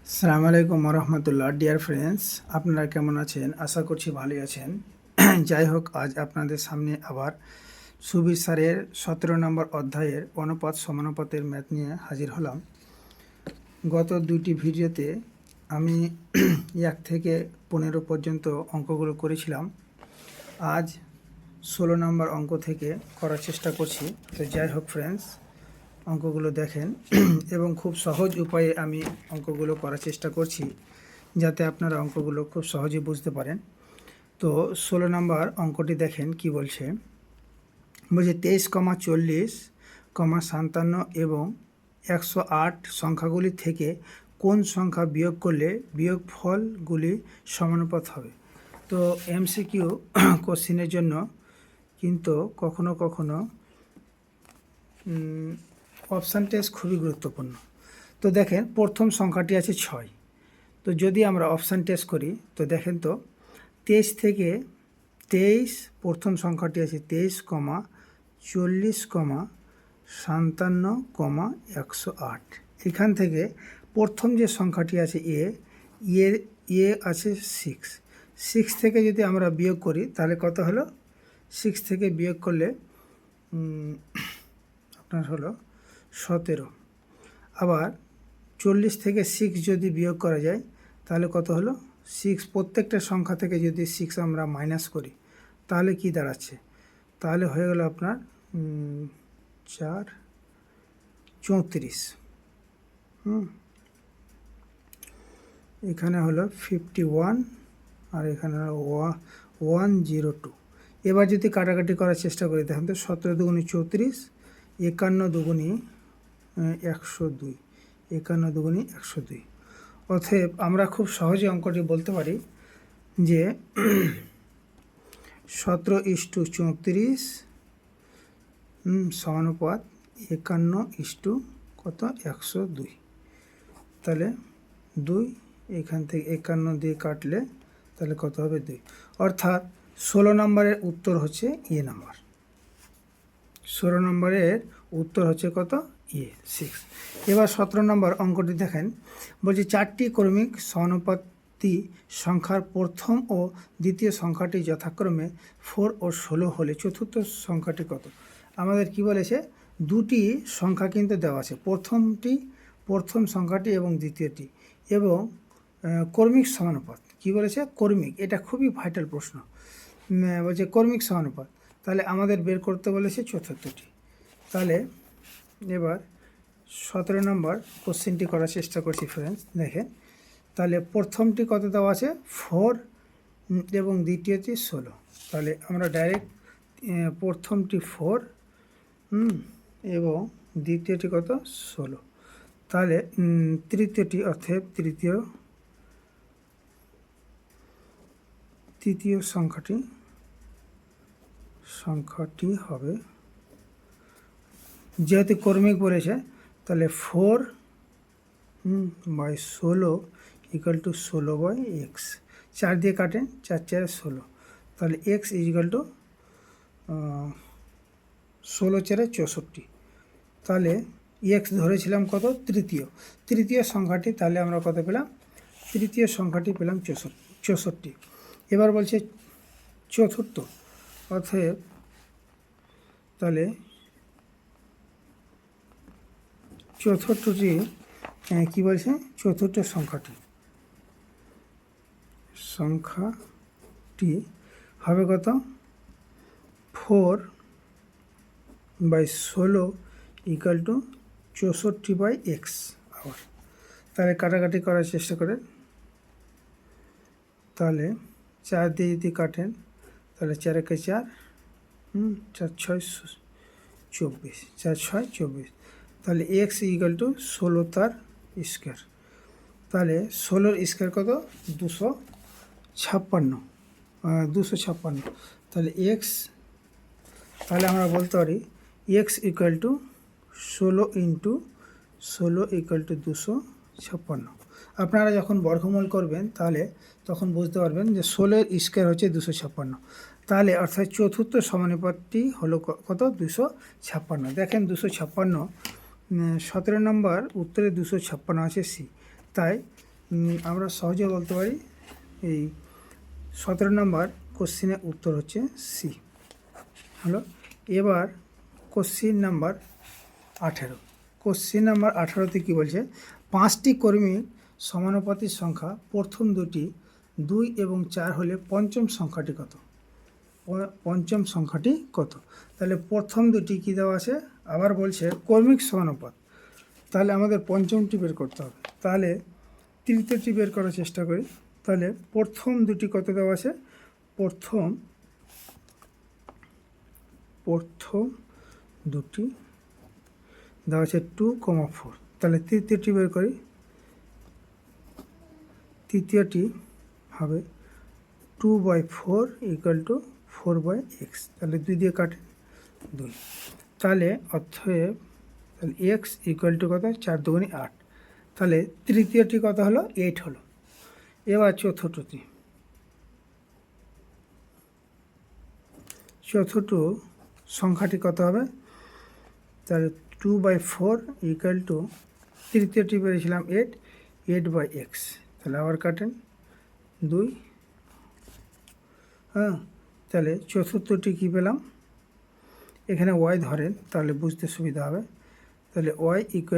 আসসালামু আলাইকুম রহমতুল্লাহ। Dear friends, আপনারা কেমন আছেন? আশা করছি ভালোই আছেন। যাই হোক, আজ আপনাদের সামনে আবার সুবীর স্যারের 17 নম্বর অধ্যায়ের অনুপাত সমানুপাতের ম্যাথ নিয়ে হাজির হলাম। গত দুটি ভিডিওতে আমি 1 থেকে 15 পর্যন্ত অঙ্কগুলো করেছিলাম। আজ 16 নম্বর অঙ্ক থেকে করার চেষ্টা করছি। তো যাই হোক ফ্রেন্ডস, অঙ্কগুলো দেখেন এবং খুব সহজ উপায়ে আমি অঙ্কগুলো করার চেষ্টা করছি যাতে আপনারা অঙ্কগুলো খুব সহজে বুঝতে পারেন। তো 16 নম্বর অঙ্কটি দেখেন কি বলছে। 23,40,57 এবং 108 সংখ্যাগুলি থেকে কোন সংখ্যা বিয়োগ করলে বিয়োগফলগুলি সমানুপাত হবে। তো এমসিকিউ কোশ্চিনের জন্য কিন্তু কখনো কখনো অপশান টেস্ট খুবই গুরুত্বপূর্ণ। তো দেখেন প্রথম সংখ্যাটি আছে 6। তো যদি আমরা অপশান টেস্ট করি তো দেখেন তো 23 থেকে 23, প্রথম সংখ্যাটি আছে 23,40,57,108। এখান থেকে প্রথম যে সংখ্যাটি আছে এ আছে 6 থেকে যদি আমরা বিয়োগ করি তাহলে কত হলো? 6 থেকে বিয়োগ করলে আপনার হলো 17। আবার 40 থেকে 6 যদি বিয়োগ করা যায় তাহলে কত হলো? 6। প্রত্যেকটা সংখ্যা থেকে যদি 6 আমরা মাইনাস করি তাহলে কি দাঁড়াচ্ছে? তাহলে হয়ে গেল আপনার 4 34। এখানে হলো 51 আর এখানে হলো 102। এবার যদি কাটাকাটি করার চেষ্টা করি দেখেন তো 17 দুগুণে 34, 51 দুগুণে 102, 51 দুগুণে 102। অতএব আমরা খুব সহজে অঙ্কটি বলতে পারি যে 17:34 সমানুপাত 51 কত 102। তাহলে 2, এখান থেকে 51 দিয়ে কাটলে তাহলে কত হবে? 2। অর্থাৎ 16 নম্বরের উত্তর হচ্ছে এ নাম্বার। 16 নম্বরের উত্তর হচ্ছে কত? এ 6। এবার 17 নম্বর অঙ্কটি দেখেন, বলছে 4টি ক্রমিক সমানুপাতি সংখ্যার প্রথম ও দ্বিতীয় সংখ্যাটি যথাক্রমে 4 ও 16 হলে চতুর্থ সংখ্যাটি কত? আমাদের কি বলেছে? দুটি সংখ্যা কিন্তু দেওয়া আছে, প্রথম সংখ্যাটি এবং দ্বিতীয়টি, এবং ক্রমিক সমানুপাত। কি বলেছে? ক্রমিক। এটা খুবই ভাইটাল প্রশ্ন। বলছে ক্রমিক সমানুপাত, তাহলে আমাদের বের করতে বলেছে চতুর্থটি। তাহলে এবার 17 নম্বর কোশ্চেনটি করার চেষ্টা করছি ফ্রেন্ডস। দেখেন তাহলে প্রথমটি কত দেওয়া আছে? 4 এবং দ্বিতীয়টি 16। তাহলে আমরা ডাইরেক্ট প্রথমটি 4 এবং দ্বিতীয়টি কত? 16। তাহলে তৃতীয়টি, অর্থাৎ তৃতীয় সংখ্যাটি হবে, যেহেতু ক্রমিক বলেছে তাহলে 4/16 = 16/x। 4 দিয়ে কাটেন, 4 4 16। তাহলে x = 16 4 64। তাহলে x ধরেছিলাম কত? তৃতীয় সংখ্যাটি। তাহলে আমরা কত পেলাম? তৃতীয় সংখ্যাটি পেলাম 64। এবার বলছে চতুর্থ, অতএব তাহলে চতুর্থটি কি বলছে? চতুর্থ সংখ্যাটি হবে কত? 4/16 = 64/x। আবার তাহলে কাটাকাটি করার চেষ্টা করেন। তাহলে 4 দিয়ে যদি কাটেন তাহলে 4 একে 4, 4 6 24, 4 6 24। তাহলে x = 16 তার স্কোয়ার। তাহলে 16 স্কোয়ার কত? 256। তাহলে x, তাহলে আমরা বলতে পারি x = 16 × 16 = 256। আপনারা যখন বর্গমূল করবেন তাহলে তখন বুঝতে পারবেন যে 16 স্কোয়ার হচ্ছে 256। তাহলে অর্থাৎ চতুর্থ সমানুপাতটি হলো কত? 256। দেখেন 256, 17 নম্বর উত্তরে 256 আছে সি। তাই আমরা সহজে বলতে পারি এই 17 নম্বর কোশ্চিনের উত্তর হচ্ছে সি হলো। এবার কোশ্চিন নাম্বার 18। কোশ্চিন নাম্বার 18তে কী বলছে, 5টি কর্মী সমানুপাতিক সংখ্যা প্রথম দুটি 2 এবং 4 হলে পঞ্চম সংখ্যাটি কত? পঞ্চম সংখ্যাটি কত? তাহলে প্রথম দুটি কী দেওয়া আছে, আবার বলছে কর্মিক সমানুপাত, তাহলে আমাদের পঞ্চমটি বের করতে হবে। তাহলে তৃতীয়টি বের করার চেষ্টা করি। তাহলে প্রথম দুটি কত দেওয়া আছে, প্রথম দুটি দেওয়া আছে 2,4। তাহলে তৃতীয়টি বের করি, তৃতীয়টি হবে 2/4 = 4/x। তাহলে 2 দিয়ে কাটে 2। তাহলে অতএব তাহলে x = কত, 4 2 8। তাহলে তৃতীয়টি কত হলো, 8 হলো। এবার চতুর্থ সংখ্যাটি কত হবে, তাহলে 2/4 = তৃতীয়টি পেয়েছিলাম 8/x। তাহলে আবার কাটেন 2। হ্যাঁ, তাহলে চতুর্থটি কী পেলাম, এখানে y ধরেন তাহলে বুঝতে সুবিধা হবে। তাহলে y =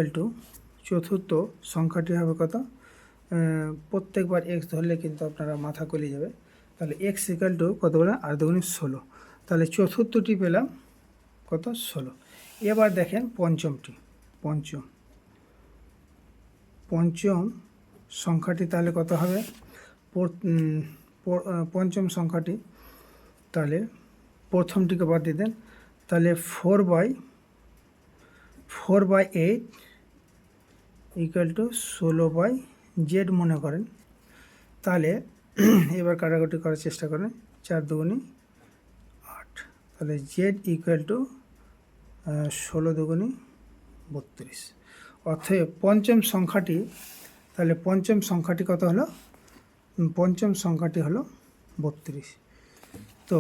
চতুর্থ সংখ্যাটি হবে কত, প্রত্যেকবার x ধরলে কিন্তু আপনারা মাথা কলিয়ে যাবে। তাহলে x = কত বলে, 8 2 16। তাহলে চতুর্থটি পেলাম কত, 16। এবার দেখেন পঞ্চম সংখ্যাটি তাহলে কত হবে, পঞ্চম সংখ্যাটি, তাহলে প্রথমটিকে বাদ দিয়ে দেন। তাহলে 4/8 = 16/z মনে করেন। তাহলে এবার কাটাকুটি করার চেষ্টা করেন, 4 2 8। তাহলে z = 16 2 32। অতএব পঞ্চম সংখ্যাটি, তাহলে পঞ্চম সংখ্যাটি কত হলো, পঞ্চম সংখ্যাটি হলো 32। তো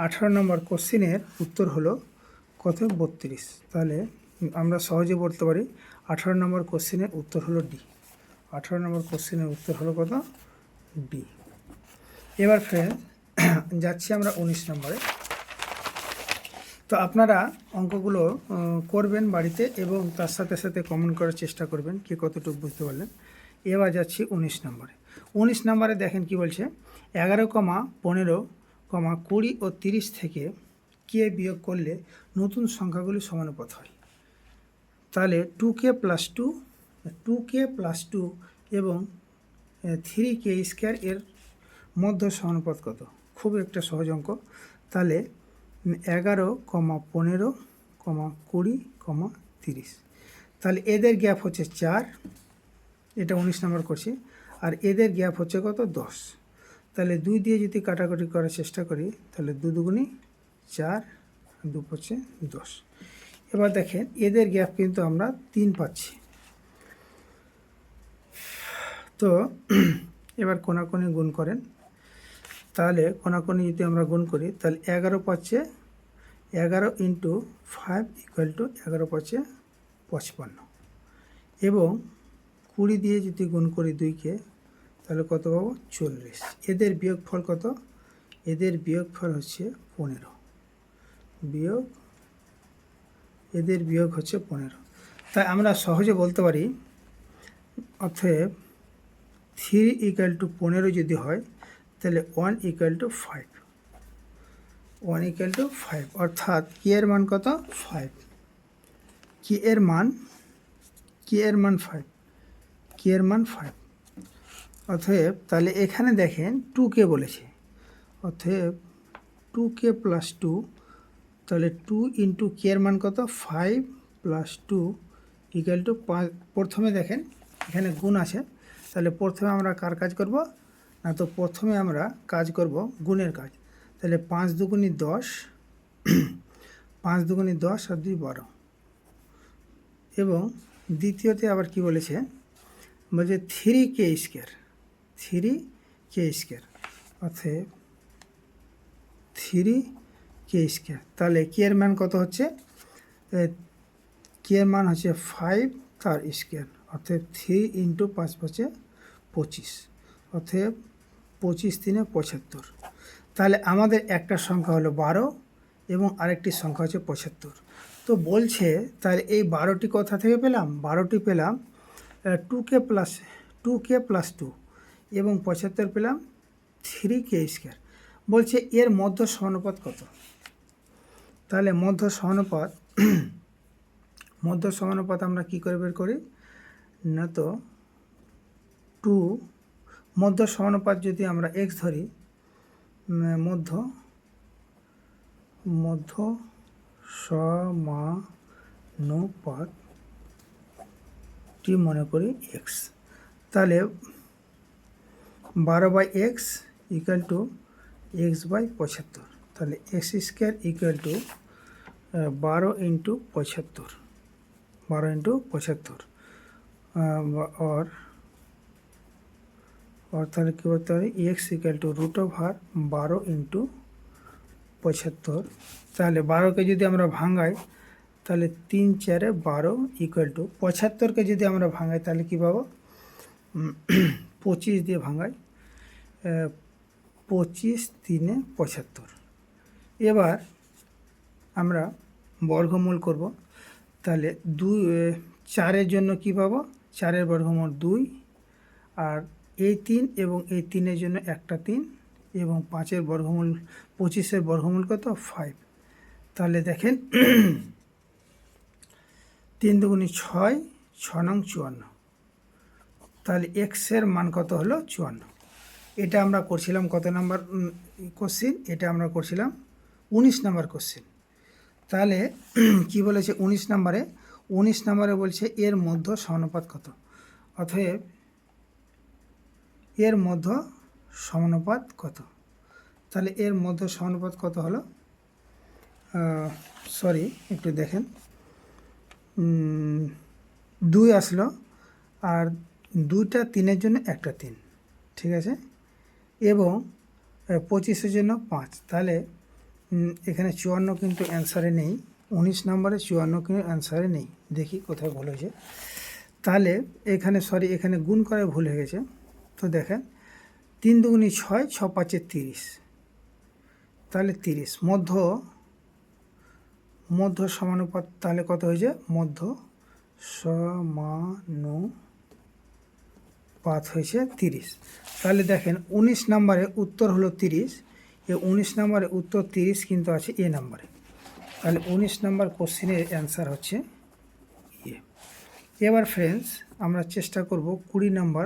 18 নম্বর কোশ্চিনের উত্তর হলো কত, 32। তাহলে আমরা সহজে বলতে পারি 18 নম্বর কোশ্চিনের উত্তর হলো ডি। 18 নম্বর কোশ্চিনের উত্তর হলো কত, ডি। এবার ফ্রেন্ড যাচ্ছি আমরা 19 নম্বরে। তো আপনারা অঙ্কগুলো করবেন বাড়িতে এবং তার সাথে সাথে কমেন্ট করার চেষ্টা করবেন কে কতটুকু বুঝতে পারলেন। এবার যাচ্ছি 19 নম্বরে। 19 নম্বরে দেখেন কি বলছে, 11, 15, 20 ও 30 থেকে কে বিয়োগ করলে নতুন সংখ্যাগুলি সমানুপাত হয়। তাহলে 2k + 2 এবং 3k² এর মধ্য সমানুপাত কত? খুব একটা সহজ অঙ্ক। তাহলে 11, 15, 20, 30। তাহলে এদের গ্যাপ হচ্ছে 4, এটা 19 নম্বর করছি, আর এদের গ্যাপ হচ্ছে কত, 10। তাহলে 2 দিয়ে যদি কাটাকুটি করার চেষ্টা করি, তাহলে 2 2 4, 2 হচ্ছে 10। এবার দেখেন এদের গ্যাপ কিন্তু আমরা 3 পাচ্ছি। তো এবার কোনাকুনি গুণ করেন। তাহলে কোনাকুনি যদি আমরা গুণ করি, তাহলে 11 পাচ্ছে, 11 × 5 = 11 পাচ্ছে 55। এবং 20 দিয়ে যদি গুণ করি 2কে, তাহলে কত পাবো, 40। এদের বিয়োগফল কত, এদের বিয়োগফল হচ্ছে 15, এদের বিয়োগ হচ্ছে 15। তাই আমরা সহজে বলতে পারি, অতএব 3 = 15 যদি হয়, তাহলে 1 = 5, 1 = 5, অর্থাৎ কে এর মান কত, 5। কে এর মান 5, কে এর মান 5। অতএব তাহলে এখানে দেখেন 2k বলেছে, অতএব 2k + 2, তাহলে 2 × k এর মান কত, 5 + 2 = 5। প্রথমে দেখেন এখানে গুণ আছে, তাহলে প্রথমে আমরা কার কাজ করব না, তো প্রথমে আমরা কাজ করব গুণের কাজ। তাহলে 5 2 10, 5 2 10 আর 2 12। এবং দ্বিতীয়তে আবার কি বলেছে, বলছে 3k², 3k², অতএব 3k²। তাহলে কে এর মান কত হচ্ছে, কে এর মান হচ্ছে 5 তার স্কোয়ার, অর্থাৎ 3 × 5 হচ্ছে 25, অতএব 25 3 75। তাহলে আমাদের একটা সংখ্যা হলো 12 এবং আরেকটি সংখ্যা হচ্ছে 75। তো বলছে তাহলে এই 12টি কোথা থেকে পেলাম? 12টি পেলাম 2k প্লাস 2 এবং 75 পেলাম 3k স্কোয়ার। বলছে এর মধ্য সমানুপাত কত? তাহলে মধ্য সমানুপাত আমরা কি করে বের করি না, তো 2 মধ্য সমানুপাত যদি আমরা x ধরি, মধ্য সমানুপাতটি মনে করি x। তাহলে 12/x ইকুয়াল টু x/75। তাহলে x square equal to 12 into 75, 12 into 75 और তাহলে কী করতে পারি এক্স ইকুয়াল টু √12 ইন্টু 75। তাহলে 12কে যদি আমরা ভাঙাই তাহলে 3 4 12 ইকুয়াল টু 75কে যদি আমরা ভাঙাই তাহলে কী পাবো? 25 দিয়ে ভাঙাই, 25 3 75। এবার আমরা বর্গমূল করব। তাহলে 4-এর জন্য কী পাবো? 4-এর বর্গমূল 2, আর এই 3 এবং এই 3-এর জন্য একটা 3, এবং 5-এর বর্গমূল 25-এর বর্গমূল কত? 5। তাহলে দেখেন 3 দুগুণে 6, 6 নং 54। তাহলে এক্সের মান কত হলো? 54। এটা আমরা করছিলাম কত নাম্বার কোশ্চিন? এটা আমরা করছিলাম 19 নাম্বার কোশ্চিন। তাহলে কি বলেছে 19 নাম্বারে বলছে এর মধ্য সমানুপাত কত? অতএব এর মধ্য সমানুপাত কত? তাহলে এর মধ্য সমানুপাত কত হলো? সরি, একটু দেখেন, 2 আসলো, আর 2টা 3-এর জন্য একটা 3, ঠিক আছে, এবং 25-এর জন্য 5। তাহলে এখানে 54 কিন্তু অ্যান্সারে নেই। 19 নম্বরে 54 কিন্তু অ্যান্সারে নেই। দেখি কোথায় ভুল হয়েছে। তাহলে এখানে গুণ করে ভুল হয়ে গেছে। তো দেখেন 3 দুগুণে 6, 6 5 30। তাহলে 30 মধ্য সমানুপাত তাহলে কত হয়েছে? মধ্য সমানুপাত হয়েছে 30। তাহলে দেখেন 19 নম্বরে উত্তর হলো 30। এই 19 নম্বরে উত্তর 30 কিন্তু আছে এ নম্বরে। তাহলে 19 নম্বর কোশ্চিনের অ্যান্সার হচ্ছে এ। এবার ফ্রেন্ডস আমরা চেষ্টা করব 20 নম্বর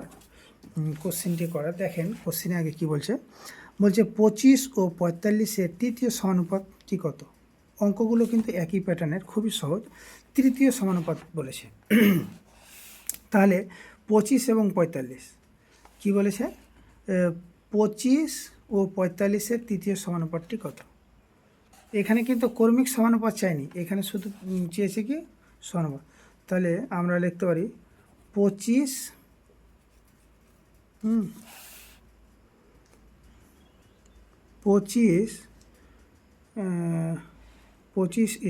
কোশ্চিনটি করা। দেখেন কোশ্চিনে আগে কি বলছে? বলছে 25 ও 45-এর তৃতীয় সমানুপাতটি কত? অঙ্কগুলো কিন্তু একই প্যাটার্নের, খুবই সহজ। তৃতীয় সমানুপাত বলেছে। তাহলে 25 এবং 45 কি বলেছে? 25 ও 45-এর তৃতীয় সমানুপাতটি কত? এখানে কিন্তু কর্মিক সমানুপাত চাইনি, এখানে শুধু চেয়েছে কি সমানুপাত। তাহলে আমরা লিখতে পারি 25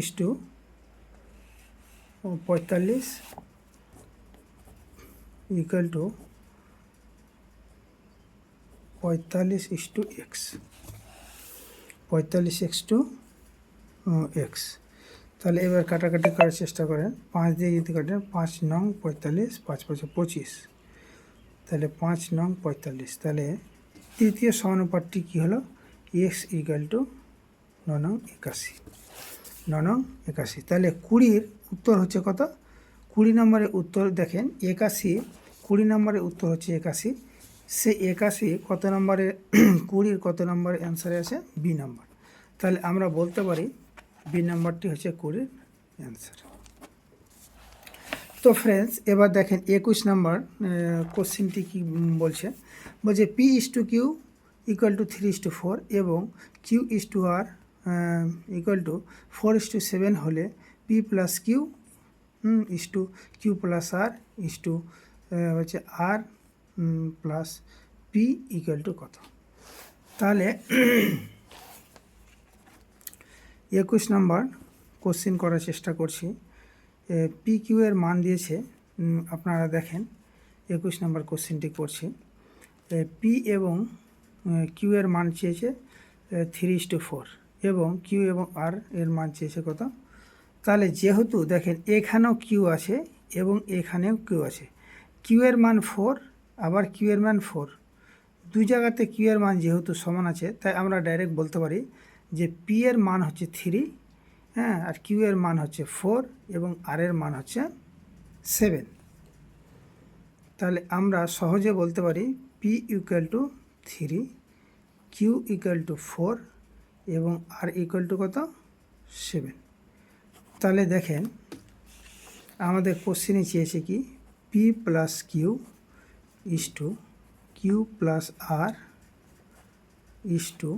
is to 45 equal to 45 is to x, 45 is to x. তাহলে এবার কাটাকাটি করার চেষ্টা করেন। 5 দিয়ে যদি কাটেন 5 নং 45, 5 5 25, তাহলে 5 নং 45। তাহলে তৃতীয় সমানুপাতটি কী হলো? এক্স ইকুয়াল টু 9 নং 81, 9 নং 81। তাহলে 20-র উত্তর হচ্ছে কত? 20 নম্বরের উত্তর দেখেন 81, 20 নম্বরের উত্তর হচ্ছে 81। সে 81 কত নম্বরে 20-র কত নম্বরের অ্যান্সারে আছে? B number. তাহলে আমরা বলতে পারি বি নাম্বারটি হচ্ছে 20-র অ্যান্সার। তো ফ্রেন্ডস এবার দেখেন 21 নাম্বার কোশ্চিনটি কি বলছে? বলছে P is to Q equal to 3:4 এবং Q is to R equal to 4:7 হলে P plus Q is to Q plus R is to হচ্ছে R plus P equal to কত? তাহলে 21 নাম্বার কোশ্চিন করার চেষ্টা করছি। পি কিউ এর মান দিয়েছে, আপনারা দেখেন 21 নাম্বার কোশ্চিনটি করছি। পি এবং কিউ এর মান চেয়েছে 3:4 এবং কিউ এবং আর এর মান চেয়েছে কত। তাহলে যেহেতু দেখেন এখানেও কিউ আছে এবং এখানেও কিউ আছে, কিউ এর মান 4 আবার কিউ এর মান 4, দুই জায়গাতে কিউ এর মান যেহেতু সমান আছে, তাই আমরা ডাইরেক্ট বলতে পারি যে পি এর মান হচ্ছে 3, হ্যাঁ, আর কিউ এর মান হচ্ছে 4 এবং আর এর মান হচ্ছে 7। তাহলে আমরা সহজে বলতে পারি P equal to 3, Q equal to 4 এবং আর ইকুয়াল টু কত 7। তাহলে দেখেন আমাদের কোশ্চেনে চেয়েছে কি P plus Q is to Q plus R is to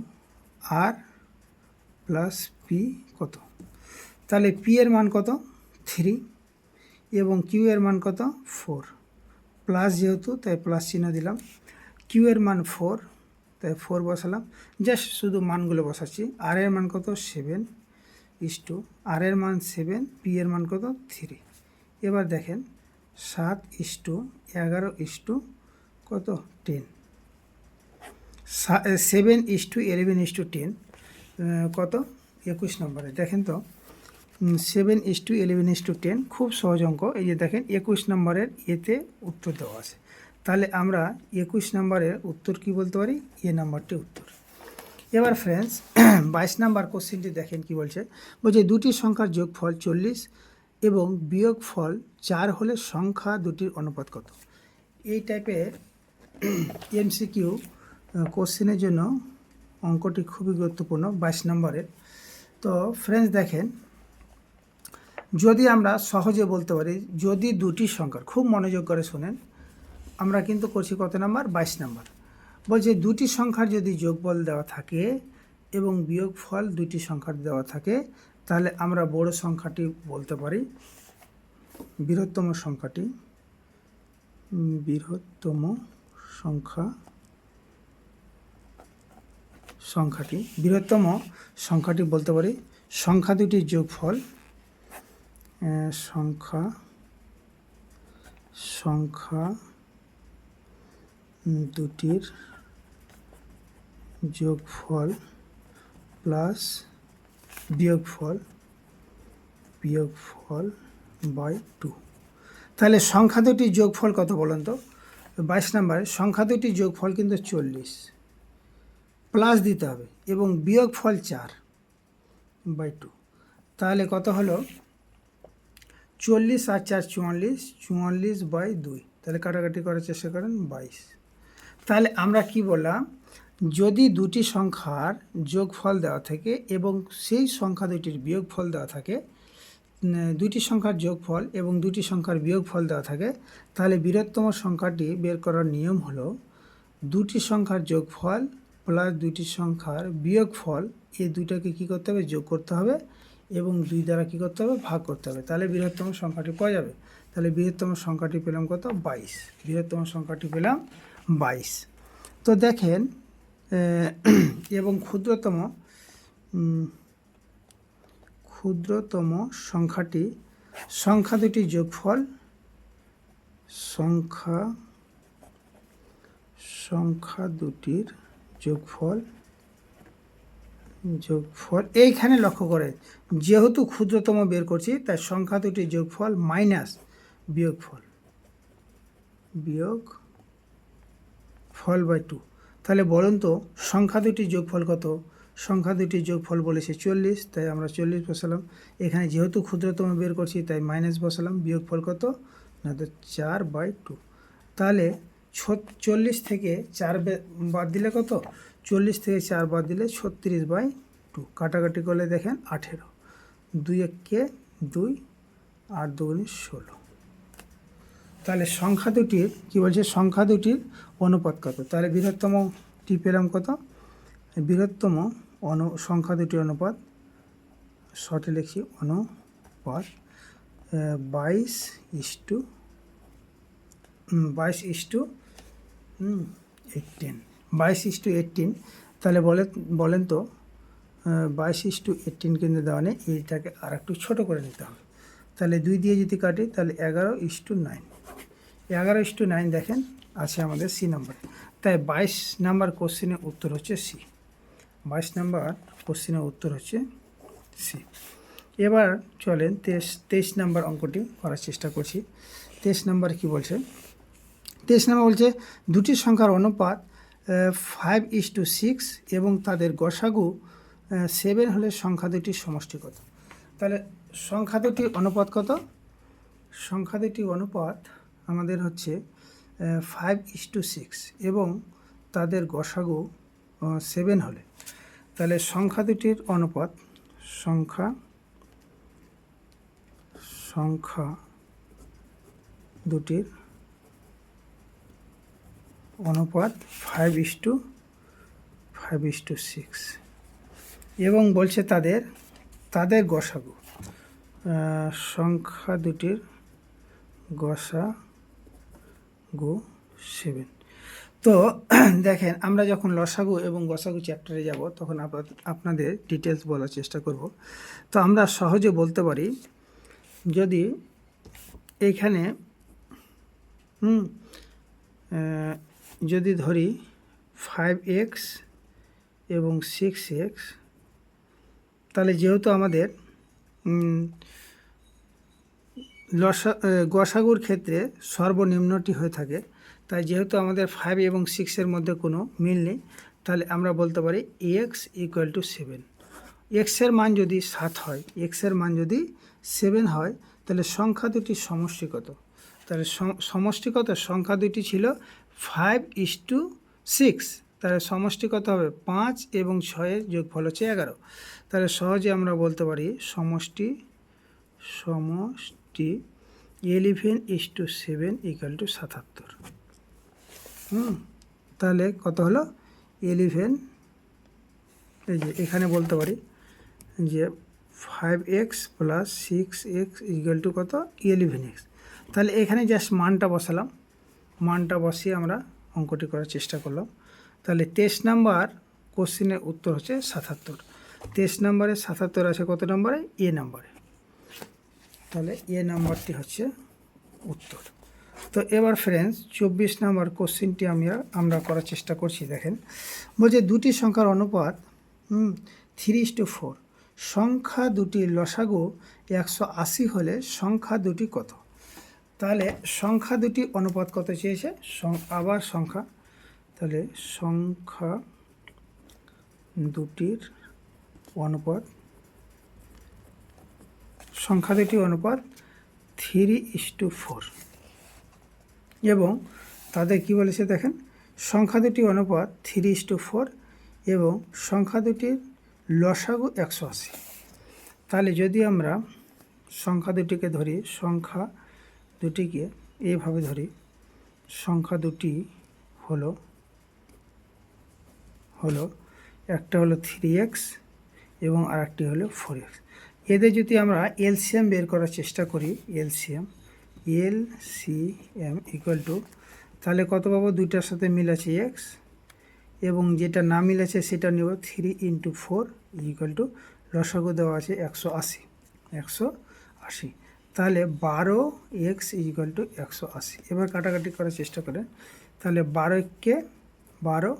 R plus P কত। তাহলে পি এর মান কত 3 এবং কিউ এর মান কত 4, প্লাস যেহেতু তাই প্লাস চিহ্ন দিলাম। কিউ এর মান 4 তাই 4 বসালাম, জাস্ট শুধু মানগুলো বসাচ্ছি। আর এর মান কত 7 ইস টু আর এর মান 7, পি এর মান কত 3। এবার দেখেন 7 ইস টু 11 ইস টু কত 10, 7 ইস টু 11 ইস টু 10 কত 21 নম্বরে। দেখেন তো 7 ইস টু 11 ইস টু 10 খুব সহজ অঙ্ক। এই যে দেখেন 21 নম্বরের এতে উত্তর দেওয়া আছে। তাহলে আমরা 21 নম্বরের উত্তর কি বলতে পারি, এ নাম্বারটি উত্তর। এবার ফ্রেন্ডস 22 নাম্বার কোশ্চেনটি দেখেন কি বলছে। বলছে দুটি সংখ্যার যোগফল 40 এবং বিয়োগফল 4 হলে সংখ্যা দুটির অনুপাত কত। এই টাইপের এমসিকিউ কোশ্চেনের জন্য অঙ্কটি খুবই গুরুত্বপূর্ণ 22 নম্বরের। তো ফ্রেন্ডস দেখেন, যদি আমরা সহজে বলতে পারি যদি দুটি সংখ্যার, খুব মনোযোগ করে শোনেন, আমরা কিন্তু করছি কত নাম্বার 22 নাম্বার। বলছে দুটি সংখ্যার যদি যোগফল দেওয়া থাকে এবং বিয়োগফল দুটি সংখ্যার দেওয়া থাকে, তাহলে আমরা বড় সংখ্যাটি বলতে পারি বৃহত্তম সংখ্যাটি, বৃহত্তম বৃহত্তম সংখ্যাটি বলতে পারি সংখ্যা দুটির যোগফল, সংখ্যা দুটির যোগফল প্লাস বিয়োগফল বাই 2। তাহলে সংখ্যা দুটির যোগফল কত বলুন তো। 22 নম্বরে সংখ্যা দুটির যোগফল কিন্তু 40 প্লাস দিতে হবে এবং বিয়োগফল 4/2। তাহলে কত হলো 40 আর 4 44, 44/2। তাহলে কাটাকাটি করার চেষ্টা করেন 22। তাহলে আমরা কি বললাম, যদি দুটি সংখ্যার যোগফল দেওয়া থাকে এবং সেই সংখ্যা দুটির বিয়োগফল দেওয়া থাকে, দুটি সংখ্যার যোগফল এবং দুটি সংখ্যার বিয়োগফল দেওয়া থাকে, তাহলে বৃহত্তম সংখ্যাটি বের করার নিয়ম হলো দুটি সংখ্যার যোগফল প্লাস দুটি সংখ্যার বিয়োগফল, এই দুইটাকে কী করতে হবে, যোগ করতে হবে এবং 2 দ্বারা কী করতে হবে, ভাগ করতে হবে। তাহলে বৃহত্তম সংখ্যাটি পাওয়া যাবে। তাহলে বৃহত্তম সংখ্যাটি পেলাম কত 22, বৃহত্তম সংখ্যাটি পেলাম 22। তো দেখেন এবং ক্ষুদ্রতম সংখ্যাটি, সংখ্যা দুটির যোগফল, সংখ্যা দুটির যোগফল এইখানে লক্ষ্য করে, যেহেতু ক্ষুদ্রতম বের করছি তাই সংখ্যা দুটির যোগফল মাইনাস বিয়োগফল বাই 2। তাহলে বলুন তো সংখ্যা দুটির যোগফল কত। সংখ্যা দুটির যোগফল বলেছে 40, তাই আমরা 40 বসালাম। এখানে যেহেতু ক্ষুদ্রতম বের করছি তাই মাইনাস বসালাম। বিয়োগফল কত না, তো 4/2। তাহলে 40 থেকে 4 বাদ দিলে কত, 40 থেকে 4 বাদ দিলে 36/2। কাটাকাটি করলে দেখেন 18, 2 1 2 আর 2 16। তাহলে সংখ্যা দুটির কী বলছে, সংখ্যা দুটির অনুপাত কত। তাহলে বৃহত্তমটি পেলাম কত, বৃহত্তম সংখ্যা দুটির অনুপাত, শর্টে লিখছি অনুপাত 22:18। তাহলে বলেন তো 22:18 কিন্তু দেওয়া নেই, এইটাকে আর একটু ছোটো করে নিতে হবে। তাহলে 2 দিয়ে যদি কাটি তাহলে 11:9। 11:9 দেখেন আছে আমাদের সি নাম্বারে। তাই 22 নাম্বার কোশ্চেনের উত্তর হচ্ছে সি। 22 নাম্বার কোশ্চেনের উত্তর হচ্ছে সি। এবার চলেন 23 নাম্বার অঙ্কটি করার চেষ্টা করছি। 23 নাম্বার কি বলছে? 23 নাম্বার বলছে দুটি সংখ্যার অনুপাত 5:6 এবং তাদের গসাগু 7 হলে সংখ্যা দুটির সমষ্টি কত? তাহলে সংখ্যা দুটির অনুপাত কত? সংখ্যা দুটির অনুপাত আমাদের হচ্ছে 5:6 এবং তাদের গসাগু 7 হলে, তাহলে সংখ্যা দুটির অনুপাত সংখ্যা দুটির অনুপাত 5:6 এবং বলছে তাদের গসাগু, সংখ্যা দুটির গসাগু 7। তো দেখেন, আমরা যখন লসাগু এবং গসাগু চ্যাপ্টারে যাব তখন আপনাদের ডিটেলস বলার চেষ্টা করব। তো আমরা সহজে বলতে পারি, যদি এইখানে যদি ধরি 5x এবং 6x, তাহলে যেহেতু আমাদের গসাগুর ক্ষেত্রে সর্বনিম্নটি হয়ে থাকে, তাই যেহেতু আমাদের 5 এবং 6-এর মধ্যে কোনো মিল নেই, তাহলে আমরা বলতে পারি x = 7। এক্সের মান যদি 7 হয়, এক্সের মান যদি 7 হয়, তাহলে সংখ্যা দুটির সমষ্টি কত? তাহলে সমষ্টি কত? সংখ্যা দুটি ছিল 5:6, তাহলে সমষ্টি কত হবে? 5 এবং 6-এর যোগফল হচ্ছে 11। তাহলে সহজে আমরা বলতে পারি সমষ্টি 11:7 = 77। তাহলে কত হলো? 11, এই যে এখানে বলতে পারি যে 5x + 6x = কত? 11x। তাহলে এখানে জাস্ট মানটা বসালাম, মানটা বসিয়ে আমরা অঙ্কটি করার চেষ্টা করলাম। তাহলে 23 নাম্বার কোশ্চেনের উত্তর হচ্ছে 77। 23 নাম্বারে 77 আছে কত নাম্বারে? এ নাম্বারে। তাহলে এ নাম্বারটি হচ্ছে উত্তর। তো এবার ফ্রেন্ডস 24 নাম্বার কোশ্চেনটি আমরা করার চেষ্টা করছি। দেখেন, বলছে দুটি সংখ্যার অনুপাত 3:4, সংখ্যা দুটির লসাগু 180 হলে সংখ্যা দুটি কত? তাহলে সংখ্যা দুটি অনুপাত কত চেয়েছে? আবার সংখ্যা, তাহলে সংখ্যা দুটির অনুপাত 3:4 এবং তাদের কি বলেছে দেখেন, সংখ্যা দুটি অনুপাত 3:4 এবং সংখ্যা দুটির লসাগু 180। তাহলে যদি আমরা সংখ্যা দুটিকে ধরি, সংখ্যা দুটিকে এইভাবে ধরি, সংখ্যা দুটি হলো একটা হলো 3x এবং আরেকটি হলো 4x। এদের যদি আমরা এলসিএম বের করার চেষ্টা করি, এলসিএম = তাহলে কত পাবো? দুইটার সাথে মিল আছে x এবং যেটা না মিল আছে সেটা নেব 3 × 4 = লসাগু দেওয়া আছে 180। তাহলে 12x = 180। এবার কাটাকাটি করার চেষ্টা করেন। তাহলে 12কে 12,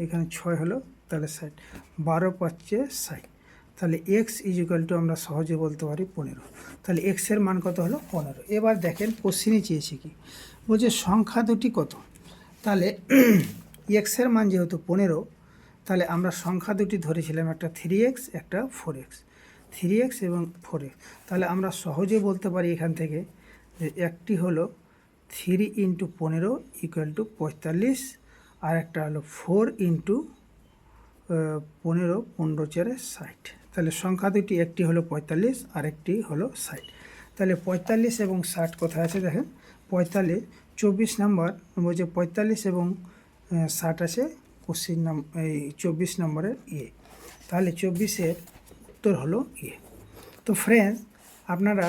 এখানে 6 হলো, তাহলে 60, 12 × 5 = 60। তাহলে x = আমরা সহজে বলতে পারি 15। তাহলে x এর মান কত হলো? 15। এবার দেখেন কোশ্চেনে চেয়েছে কি, বলছে সংখ্যা দুটি কত? তাহলে x এর মান যেহেতু 15, তাহলে আমরা সংখ্যা দুটি ধরেছিলাম, একটা 3x একটা 4x, 3x এবং 4x। তাহলে আমরা সহজে বলতে পারি এখান থেকে যে একটি হলো 3 × 15 = 45, আর একটা হলো 4 × 15, 15 × 4 = 60। তাহলে সংখ্যা দুটি একটি হলো 45 আর একটি হলো 60। তাহলে 45 এবং 60 কোথায় আছে দেখেন? 45, 24 নাম্বার বলছে 45 এবং 60 আছে কোশ্চেন এই 24 নম্বরের এ। তাহলে 24-এর উত্তর হলো এ। তো ফ্রেন্ডস, আপনারা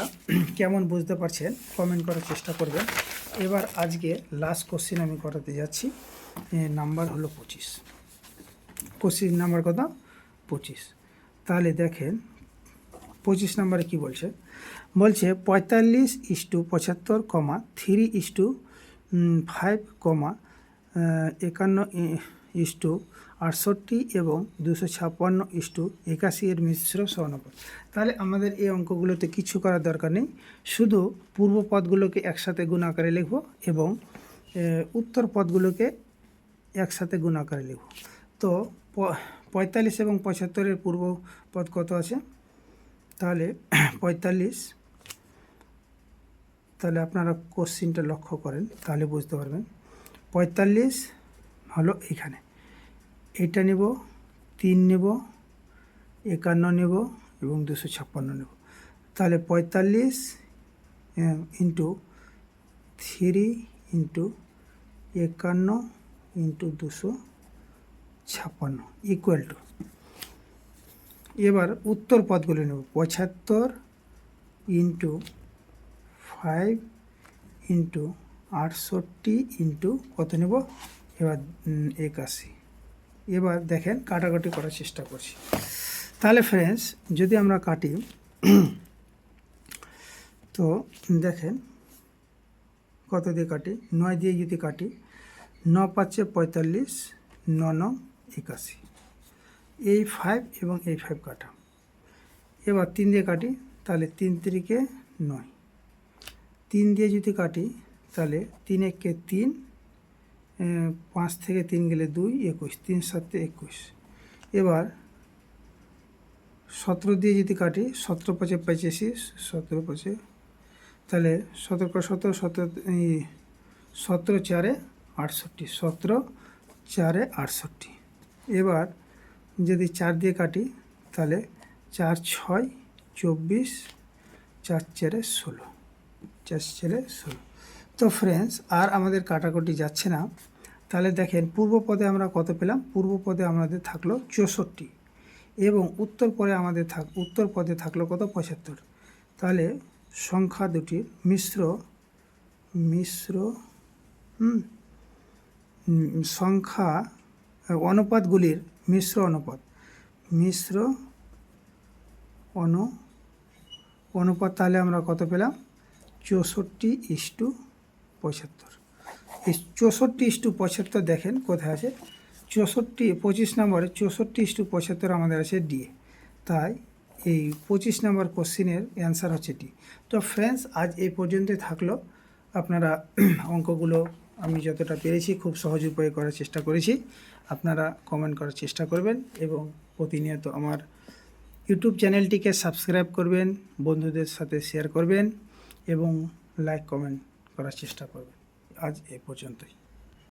কেমন বুঝতে পারছেন কমেন্ট করার চেষ্টা করবেন। এবার আজকে লাস্ট কোশ্চেন আমি করাতে যাচ্ছি, নাম্বার হলো 25। কোশ্চেন নাম্বার কত? 25। তাহলে দেখেন 25 নম্বরে কি বলছে? বলছে 45:75, 3 5,51:68 এবং 256:81 এর মিশ্র সমানুপাত। তাহলে আমাদের এই অঙ্কগুলোতে কিছু করার দরকার নেই, শুধু পূর্ব পদগুলোকে একসাথে গুণ আকারে লিখব এবং উত্তর পদগুলোকে একসাথে গুণ আকারে লিখব। তো 45 এবং 75-এর পূর্ব পদ কত আছে? তাহলে 45, তাহলে আপনারা কোশ্চিনটা লক্ষ্য করেন তাহলে বুঝতে পারবেন। 45 হলো এখানে, এটা নেব, 3 নেব, 51 নেব এবং 256 নেব। তাহলে 45 into 3 into 51 into 256 equal to, এবার উত্তর পদগুলো নেব, 75 ইন্টু 5 ইন্টু 68 ইন্টু কত নেব এবার 81। এবার দেখেন কাটাকাটি করার চেষ্টা করছি। তাহলে ফ্রেন্ডস যদি আমরা কাটি তো দেখেন কত দিয়ে কাটি, 9 দিয়ে যদি কাটি, 9 5 45, 9 9 81, এই 5 এবং এই 5 কাটা। এবার 3 দিয়ে কাটি, তাহলে 3 3 9, 3 দিয়ে যদি কাটি তাহলে 3 1 3, 5 থেকে 3 গেলে 2, 21, 3 7 21। এবার 17 দিয়ে যদি কাটি, 17 5 85, 17 5, তাহলে 17 17 17 17 4 68, 17 4 68। এবার যদি 4 দিয়ে কাটি তাহলে 4 6 24, 4 4 16, 4 4 16। তো ফ্রেন্ডস আর আমাদের কাটাকুটি যাচ্ছে না। তাহলে দেখেন পূর্ব পদে আমরা কত পেলাম, পূর্ব পদে আমাদের থাকলো 64 এবং উত্তর পদে থাকলো কত, 75। তাহলে সংখ্যা দুটির মিশ্র সংখ্যা অনুপাতগুলির মিশ্র অনুপাত তাহলে আমরা কত পেলাম, 64:75। এই 64:75 দেখেন কোথায় আছে, 25 নম্বরে 64:75 আমাদের আছে ডি। তাই এই 25 নম্বর কোশ্চিনের অ্যান্সার হচ্ছে ডি। তো ফ্রেন্ডস আজ এই পর্যন্তই থাকলো। আপনারা অঙ্কগুলো আমি যতটা পেরেছি খুব সহজ উপায়ে করার চেষ্টা করেছি, আপনারা কমেন্ট করার চেষ্টা করবেন এবং প্রতিনিয়ত আমার ইউটিউব চ্যানেলটিকে সাবস্ক্রাইব করবেন, বন্ধুদের সাথে শেয়ার করবেন এবং লাইক কমেন্ট করার চেষ্টা করবেন। আজ এ পর্যন্তই।